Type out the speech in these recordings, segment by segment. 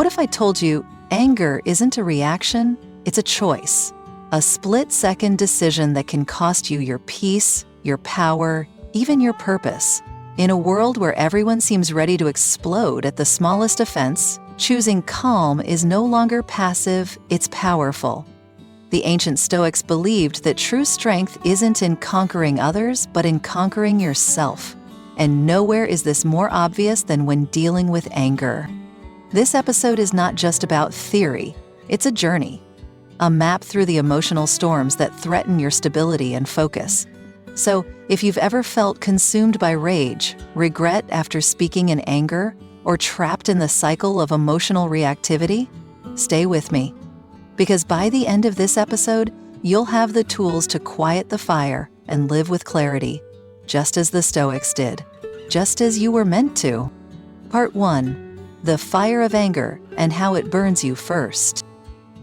What if I told you anger isn't a reaction, it's a choice? A split-second decision that can cost you your peace, your power, even your purpose. In a world where everyone seems ready to explode at the smallest offense, choosing calm is no longer passive, it's powerful. The ancient Stoics believed that true strength isn't in conquering others, but in conquering yourself. And nowhere is this more obvious than when dealing with anger. This episode is not just about theory, it's a journey. A map through the emotional storms that threaten your stability and focus. So, if you've ever felt consumed by rage, regret after speaking in anger, or trapped in the cycle of emotional reactivity, stay with me. Because by the end of this episode, you'll have the tools to quiet the fire and live with clarity, just as the Stoics did, just as you were meant to. Part 1. The fire of anger and how it burns you first.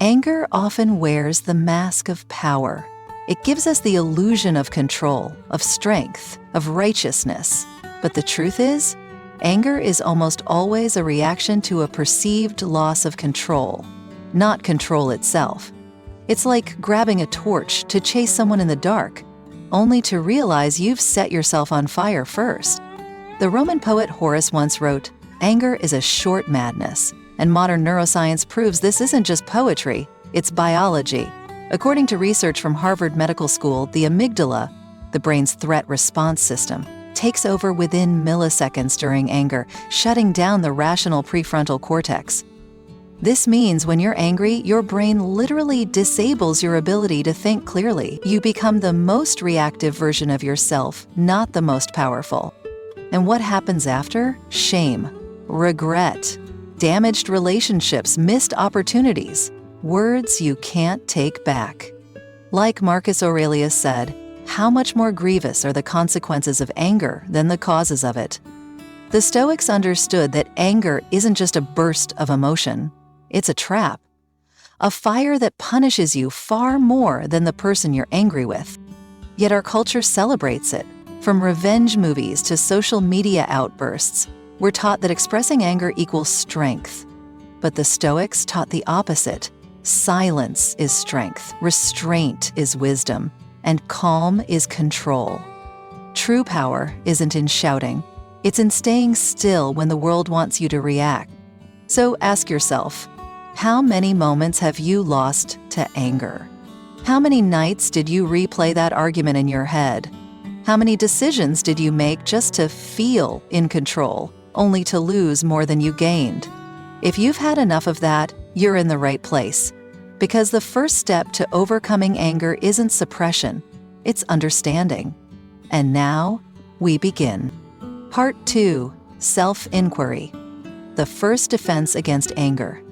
Anger often wears the mask of power. It gives us the illusion of control, of strength, of righteousness. But the truth is, anger is almost always a reaction to a perceived loss of control, not control itself. It's like grabbing a torch to chase someone in the dark, only to realize you've set yourself on fire first. The Roman poet Horace once wrote, "Anger is a short madness," and modern neuroscience proves this isn't just poetry, it's biology. According to research from Harvard Medical School, the amygdala, the brain's threat response system, takes over within milliseconds during anger, shutting down the rational prefrontal cortex. This means when you're angry, your brain literally disables your ability to think clearly. You become the most reactive version of yourself, not the most powerful. And what happens after? Shame, regret, damaged relationships, missed opportunities, words you can't take back. Like Marcus Aurelius said, how much more grievous are the consequences of anger than the causes of it? The Stoics understood that anger isn't just a burst of emotion, it's a trap. A fire that punishes you far more than the person you're angry with. Yet our culture celebrates it. From revenge movies to social media outbursts, we're taught that expressing anger equals strength. But the Stoics taught the opposite. Silence is strength, restraint is wisdom, and calm is control. True power isn't in shouting, it's in staying still when the world wants you to react. So ask yourself, how many moments have you lost to anger? How many nights did you replay that argument in your head? How many decisions did you make just to feel in control, only to lose more than you gained? If you've had enough of that, you're in the right place. Because the first step to overcoming anger isn't suppression, it's understanding. And now, we begin. Part 2. Self-inquiry. The first defense against anger.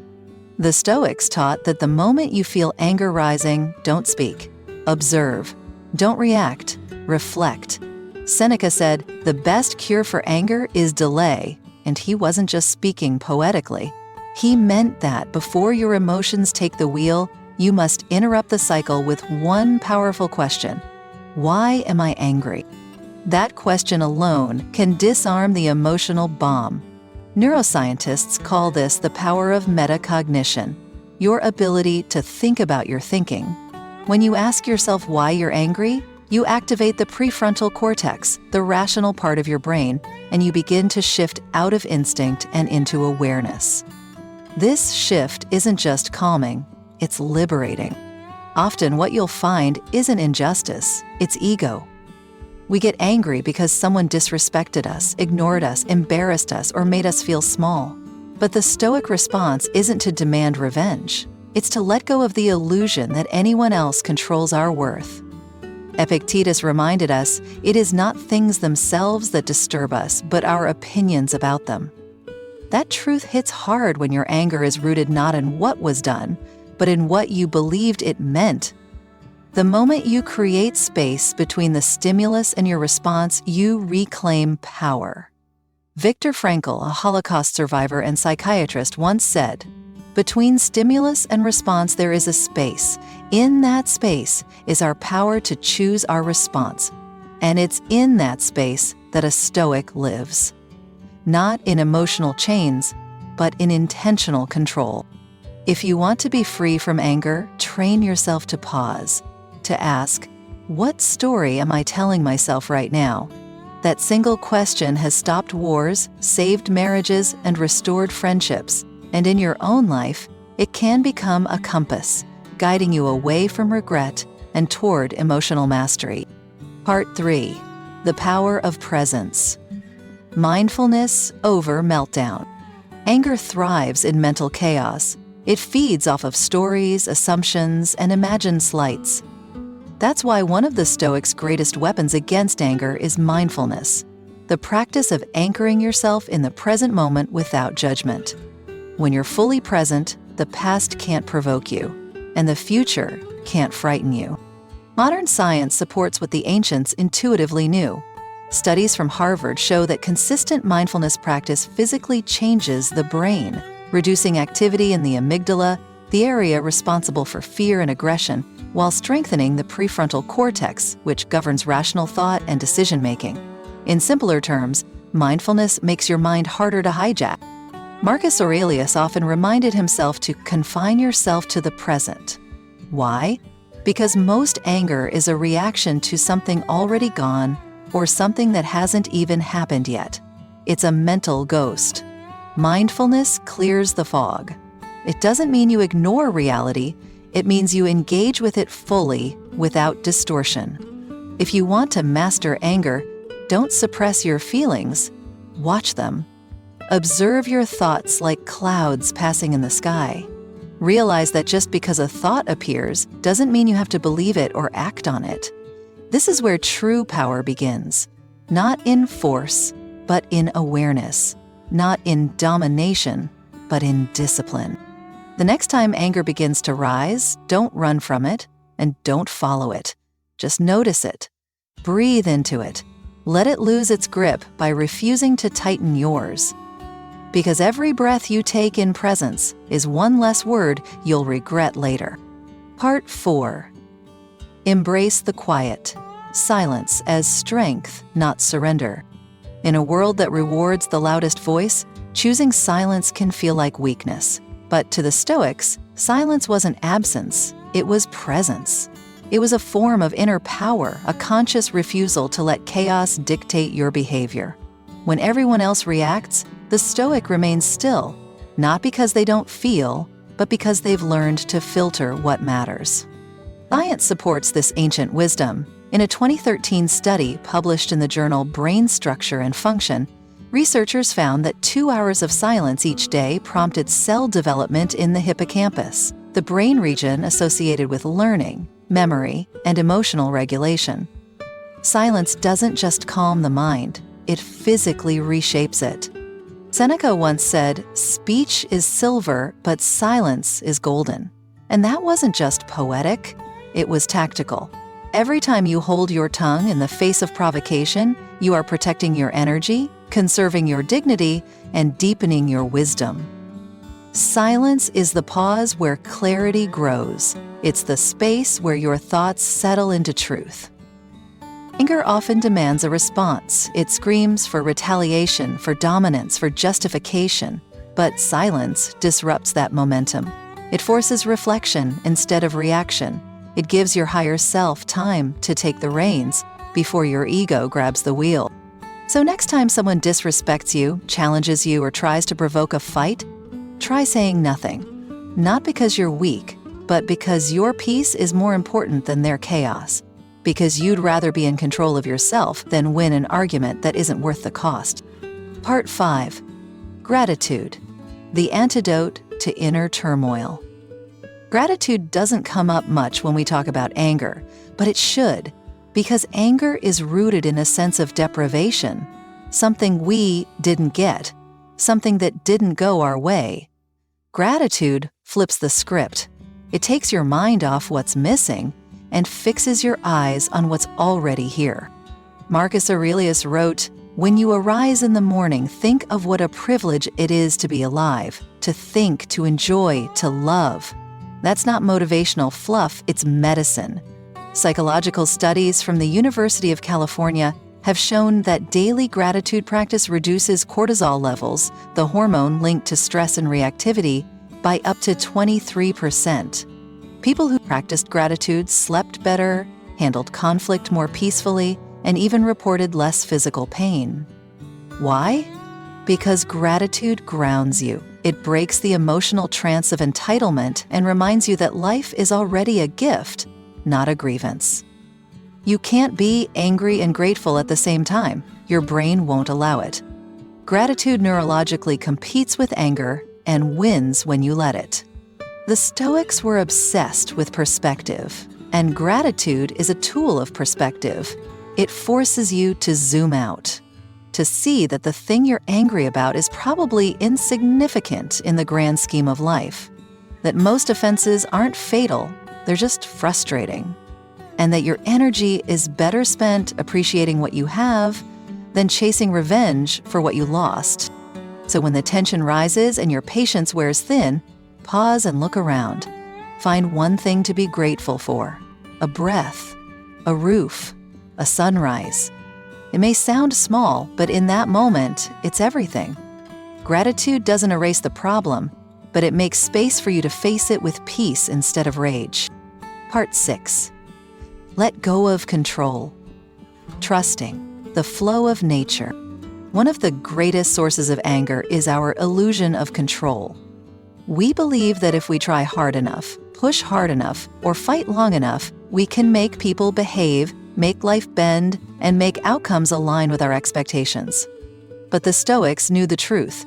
The Stoics taught that the moment you feel anger rising, don't speak. Observe. Don't react. Reflect. Seneca said, "The best cure for anger is delay," and he wasn't just speaking poetically. He meant that before your emotions take the wheel, you must interrupt the cycle with one powerful question. Why am I angry? That question alone can disarm the emotional bomb. Neuroscientists call this the power of metacognition, your ability to think about your thinking. When you ask yourself why you're angry, you activate the prefrontal cortex, the rational part of your brain, and you begin to shift out of instinct and into awareness. This shift isn't just calming, it's liberating. Often what you'll find isn't injustice, it's ego. We get angry because someone disrespected us, ignored us, embarrassed us, or made us feel small. But the Stoic response isn't to demand revenge. It's to let go of the illusion that anyone else controls our worth. Epictetus reminded us, it is not things themselves that disturb us, but our opinions about them. That truth hits hard when your anger is rooted not in what was done, but in what you believed it meant. The moment you create space between the stimulus and your response, you reclaim power. Viktor Frankl, a Holocaust survivor and psychiatrist, once said, "Between stimulus and response there is a space. In that space is our power to choose our response. And it's in that space that a Stoic lives. Not in emotional chains, but in intentional control. If you want to be free from anger, train yourself to pause, to ask, what story am I telling myself right now? That single question has stopped wars, saved marriages, and restored friendships. And in your own life, it can become a compass, guiding you away from regret and toward emotional mastery. Part 3. The Power of Presence. Mindfulness over meltdown. Anger thrives in mental chaos. It feeds off of stories, assumptions, and imagined slights. That's why one of the Stoics' greatest weapons against anger is mindfulness, the practice of anchoring yourself in the present moment without judgment. When you're fully present, the past can't provoke you, and the future can't frighten you. Modern science supports what the ancients intuitively knew. Studies from Harvard show that consistent mindfulness practice physically changes the brain, reducing activity in the amygdala, the area responsible for fear and aggression, while strengthening the prefrontal cortex, which governs rational thought and decision-making. In simpler terms, mindfulness makes your mind harder to hijack. Marcus Aurelius often reminded himself to confine yourself to the present. Why? Because most anger is a reaction to something already gone or something that hasn't even happened yet. It's a mental ghost. Mindfulness clears the fog. It doesn't mean you ignore reality. It means you engage with it fully, without distortion. If you want to master anger, don't suppress your feelings. Watch them. Observe your thoughts like clouds passing in the sky. Realize that just because a thought appears doesn't mean you have to believe it or act on it. This is where true power begins. Not in force, but in awareness. Not in domination, but in discipline. The next time anger begins to rise, don't run from it and don't follow it. Just notice it. Breathe into it. Let it lose its grip by refusing to tighten yours. Because every breath you take in presence is one less word you'll regret later. Part 4. Embrace the quiet. Silence as strength, not surrender. In a world that rewards the loudest voice, choosing silence can feel like weakness. But to the Stoics, silence wasn't absence, it was presence. It was a form of inner power, a conscious refusal to let chaos dictate your behavior. When everyone else reacts, the Stoic remains still, not because they don't feel, but because they've learned to filter what matters. Science supports this ancient wisdom. In a 2013 study published in the journal Brain Structure and Function, researchers found that 2 hours of silence each day prompted cell development in the hippocampus, the brain region associated with learning, memory, and emotional regulation. Silence doesn't just calm the mind, it physically reshapes it. Seneca once said, "Speech is silver, but silence is golden." And that wasn't just poetic, it was tactical. Every time you hold your tongue in the face of provocation, you are protecting your energy, conserving your dignity, and deepening your wisdom. Silence is the pause where clarity grows. It's the space where your thoughts settle into truth. Anger often demands a response. It screams for retaliation, for dominance, for justification. But silence disrupts that momentum. It forces reflection instead of reaction. It gives your higher self time to take the reins before your ego grabs the wheel. So next time someone disrespects you, challenges you, or tries to provoke a fight, try saying nothing. Not because you're weak, but because your peace is more important than their chaos. Because you'd rather be in control of yourself than win an argument that isn't worth the cost. Part 5. Gratitude. The antidote to inner turmoil. Gratitude doesn't come up much when we talk about anger, but it should, because anger is rooted in a sense of deprivation, something we didn't get, something that didn't go our way. Gratitude flips the script. It takes your mind off what's missing and fixes your eyes on what's already here. Marcus Aurelius wrote, "When you arise in the morning, think of what a privilege it is to be alive, to think, to enjoy, to love." That's not motivational fluff, it's medicine. Psychological studies from the University of California have shown that daily gratitude practice reduces cortisol levels, the hormone linked to stress and reactivity, by up to 23%. People who practiced gratitude slept better, handled conflict more peacefully, and even reported less physical pain. Why? Because gratitude grounds you. It breaks the emotional trance of entitlement and reminds you that life is already a gift, not a grievance. You can't be angry and grateful at the same time. Your brain won't allow it. Gratitude neurologically competes with anger and wins when you let it. The Stoics were obsessed with perspective, and gratitude is a tool of perspective. It forces you to zoom out, to see that the thing you're angry about is probably insignificant in the grand scheme of life, that most offenses aren't fatal, they're just frustrating, and that your energy is better spent appreciating what you have than chasing revenge for what you lost. So when the tension rises and your patience wears thin, pause and look around. Find one thing to be grateful for: a breath, a roof, a sunrise. It may sound small, but in that moment, it's everything. Gratitude doesn't erase the problem, but it makes space for you to face it with peace instead of rage. Part 6. Let go of control. Trusting the flow of nature. One of the greatest sources of anger is our illusion of control. We believe that if we try hard enough, push hard enough, or fight long enough, we can make people behave, make life bend, and make outcomes align with our expectations. But the Stoics knew the truth.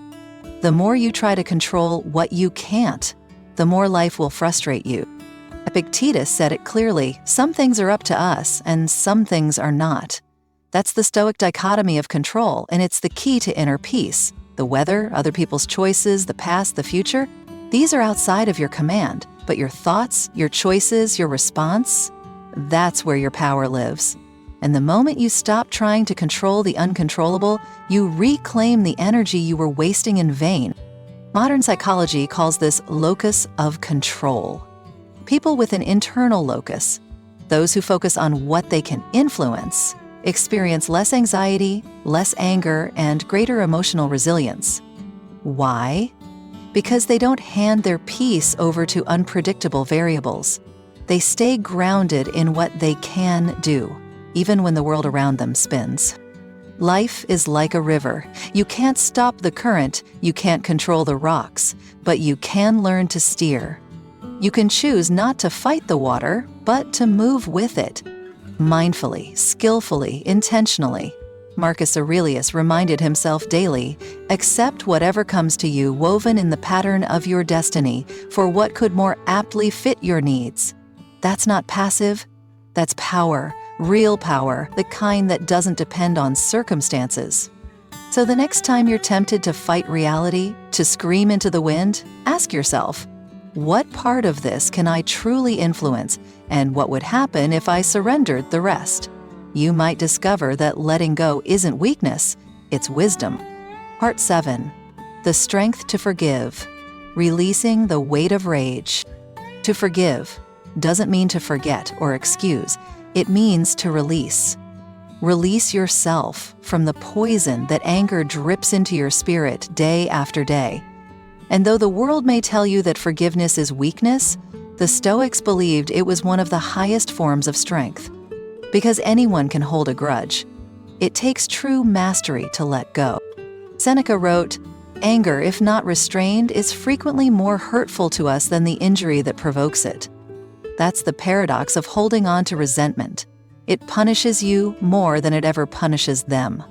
The more you try to control what you can't, the more life will frustrate you. Epictetus said it clearly: some things are up to us, and some things are not. That's the Stoic dichotomy of control, and it's the key to inner peace. The weather, other people's choices, the past, the future, these are outside of your command, but your thoughts, your choices, your response, that's where your power lives. And the moment you stop trying to control the uncontrollable, you reclaim the energy you were wasting in vain. Modern psychology calls this locus of control. People with an internal locus, those who focus on what they can influence, experience less anxiety, less anger, and greater emotional resilience. Why? Because they don't hand their peace over to unpredictable variables. They stay grounded in what they can do, even when the world around them spins. Life is like a river. You can't stop the current, you can't control the rocks, but you can learn to steer. You can choose not to fight the water, but to move with it. Mindfully, skillfully, intentionally. Marcus Aurelius reminded himself daily, accept whatever comes to you woven in the pattern of your destiny for what could more aptly fit your needs. That's not passive, that's power, real power, the kind that doesn't depend on circumstances. So the next time you're tempted to fight reality, to scream into the wind, ask yourself, what part of this can I truly influence, and what would happen if I surrendered the rest? You might discover that letting go isn't weakness, it's wisdom. Part 7. The strength to forgive. Releasing the weight of rage. To forgive doesn't mean to forget or excuse. It means to release. Release yourself from the poison that anger drips into your spirit day after day. And though the world may tell you that forgiveness is weakness, the Stoics believed it was one of the highest forms of strength. Because anyone can hold a grudge. It takes true mastery to let go. Seneca wrote, "Anger, if not restrained, is frequently more hurtful to us than the injury that provokes it." That's the paradox of holding on to resentment. It punishes you more than it ever punishes them.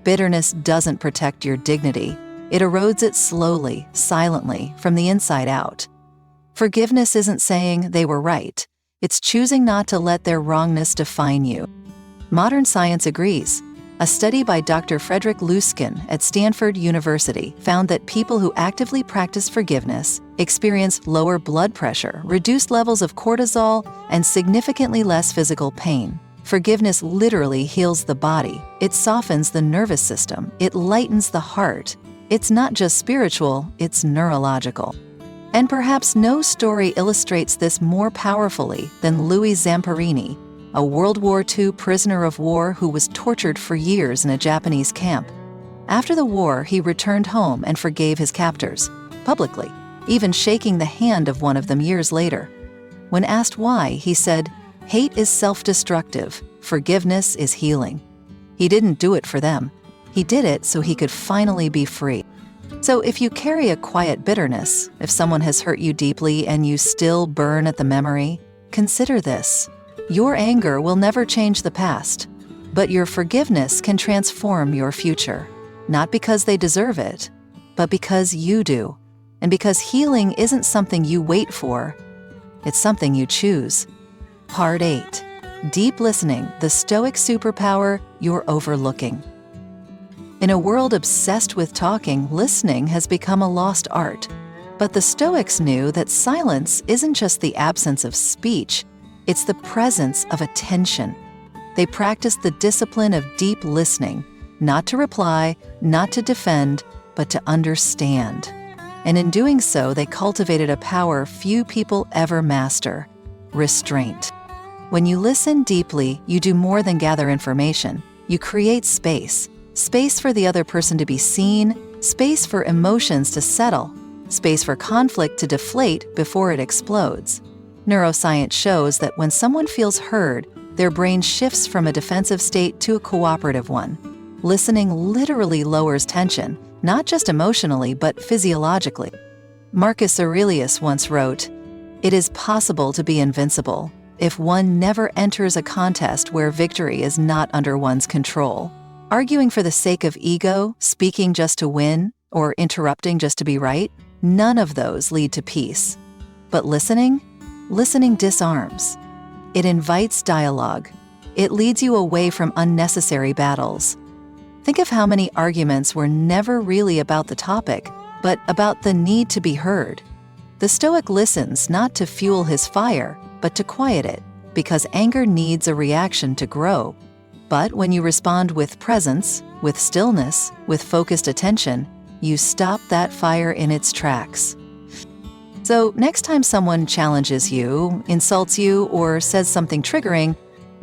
Bitterness doesn't protect your dignity. It erodes it slowly, silently, from the inside out. Forgiveness isn't saying they were right. It's choosing not to let their wrongness define you. Modern science agrees. A study by Dr. Frederick Luskin at Stanford University found that people who actively practice forgiveness experience lower blood pressure, reduced levels of cortisol, and significantly less physical pain. Forgiveness literally heals the body. It softens the nervous system. It lightens the heart. It's not just spiritual, it's neurological. And perhaps no story illustrates this more powerfully than Louis Zamperini, a World War II prisoner of war who was tortured for years in a Japanese camp. After the war, he returned home and forgave his captors, publicly, even shaking the hand of one of them years later. When asked why, he said, "Hate is self-destructive, forgiveness is healing." He didn't do it for them. He did it so he could finally be free. So if you carry a quiet bitterness, if someone has hurt you deeply and you still burn at the memory, consider this. Your anger will never change the past, but your forgiveness can transform your future. Not because they deserve it, but because you do. And because healing isn't something you wait for, it's something you choose. Part 8. Deep listening, the Stoic superpower you're overlooking. In a world obsessed with talking, listening has become a lost art. But the Stoics knew that silence isn't just the absence of speech, it's the presence of attention. They practiced the discipline of deep listening, not to reply, not to defend, but to understand. And in doing so, they cultivated a power few people ever master: restraint. When you listen deeply, you do more than gather information. You create space. Space for the other person to be seen, space for emotions to settle, space for conflict to deflate before it explodes. Neuroscience shows that when someone feels heard, their brain shifts from a defensive state to a cooperative one. Listening literally lowers tension, not just emotionally, but physiologically. Marcus Aurelius once wrote, "It is possible to be invincible if one never enters a contest where victory is not under one's control." Arguing for the sake of ego, speaking just to win, or interrupting just to be right, none of those lead to peace. But listening disarms. It invites dialogue. It leads you away from unnecessary battles. Think of how many arguments were never really about the topic, but about the need to be heard. The Stoic listens not to fuel his fire, but to quiet it, because anger needs a reaction to grow. But when you respond with presence, with stillness, with focused attention, you stop that fire in its tracks. So next time someone challenges you, insults you, or says something triggering,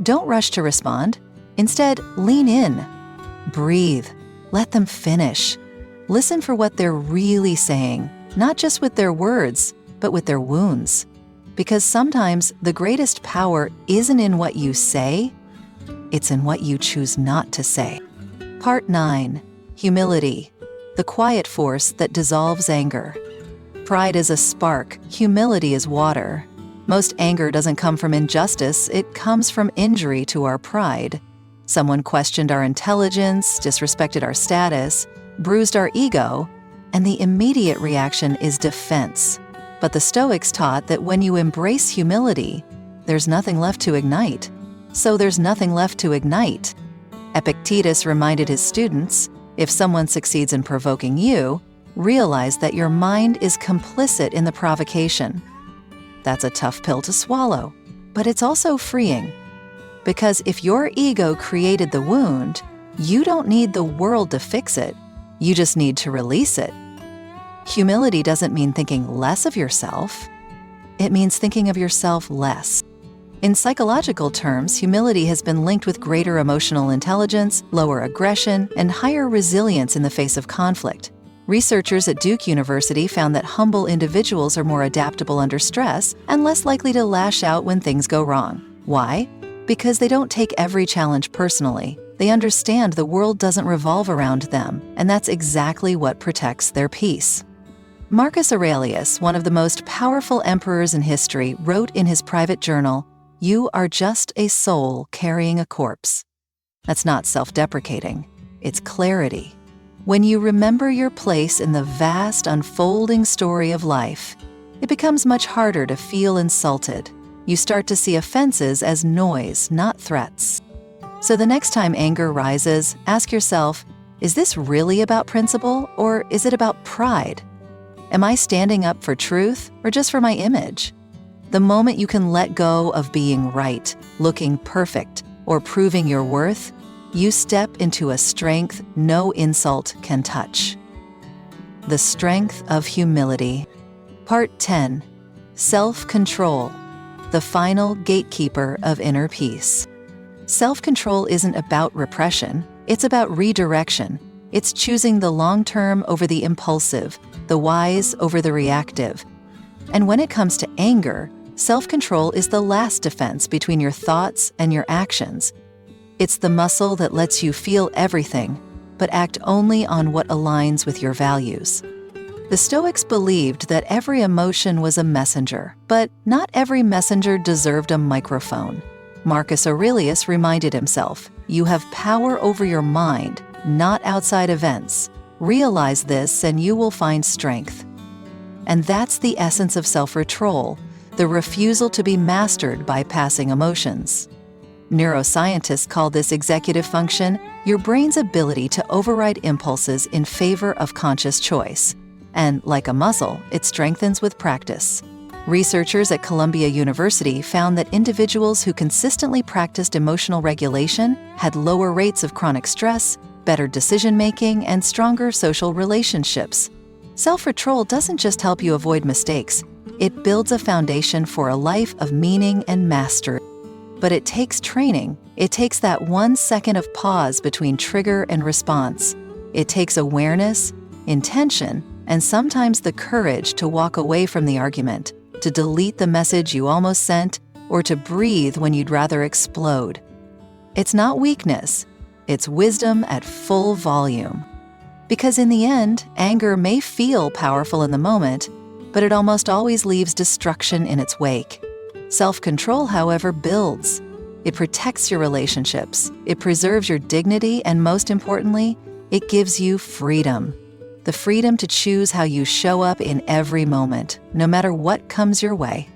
don't rush to respond. Instead, lean in. Breathe. Let them finish. Listen for what they're really saying, not just with their words, but with their wounds. Because sometimes the greatest power isn't in what you say, it's in what you choose not to say. Part 9. Humility, the quiet force that dissolves anger. Pride is a spark, humility is water. Most anger doesn't come from injustice, it comes from injury to our pride. Someone questioned our intelligence, disrespected our status, bruised our ego, and the immediate reaction is defense. But the Stoics taught that when you embrace humility, there's nothing left to ignite. So there's nothing left to ignite. Epictetus reminded his students, if someone succeeds in provoking you, realize that your mind is complicit in the provocation. That's a tough pill to swallow, but it's also freeing. Because if your ego created the wound, you don't need the world to fix it. You just need to release it. Humility doesn't mean thinking less of yourself. It means thinking of yourself less. In psychological terms, humility has been linked with greater emotional intelligence, lower aggression, and higher resilience in the face of conflict. Researchers at Duke University found that humble individuals are more adaptable under stress and less likely to lash out when things go wrong. Why? Because they don't take every challenge personally. They understand the world doesn't revolve around them, and that's exactly what protects their peace. Marcus Aurelius, one of the most powerful emperors in history, wrote in his private journal, "You are just a soul carrying a corpse." That's not self-deprecating, it's clarity. When you remember your place in the vast, unfolding story of life, it becomes much harder to feel insulted. You start to see offenses as noise, not threats. So the next time anger rises, ask yourself, is this really about principle or is it about pride? Am I standing up for truth or just for my image? The moment you can let go of being right, looking perfect, or proving your worth, you step into a strength no insult can touch. The strength of humility. Part 10. Self-control, the final gatekeeper of inner peace. Self-control isn't about repression, it's about redirection. It's choosing the long-term over the impulsive, the wise over the reactive. And when it comes to anger, self-control is the last defense between your thoughts and your actions. It's the muscle that lets you feel everything, but act only on what aligns with your values. The Stoics believed that every emotion was a messenger, but not every messenger deserved a microphone. Marcus Aurelius reminded himself, "You have power over your mind, not outside events. Realize this and you will find strength." And that's the essence of self-control, the refusal to be mastered by passing emotions. Neuroscientists call this executive function your brain's ability to override impulses in favor of conscious choice. And like a muscle, it strengthens with practice. Researchers at Columbia University found that individuals who consistently practiced emotional regulation had lower rates of chronic stress, better decision-making, and stronger social relationships. Self-control doesn't just help you avoid mistakes, it builds a foundation for a life of meaning and mastery. But it takes training. It takes that 1 second of pause between trigger and response. It takes awareness, intention, and sometimes the courage to walk away from the argument, to delete the message you almost sent, or to breathe when you'd rather explode. It's not weakness, it's wisdom at full volume. Because in the end, anger may feel powerful in the moment, but it almost always leaves destruction in its wake. Self-control, however, builds. It protects your relationships, it preserves your dignity, and most importantly, it gives you freedom. The freedom to choose how you show up in every moment, no matter what comes your way.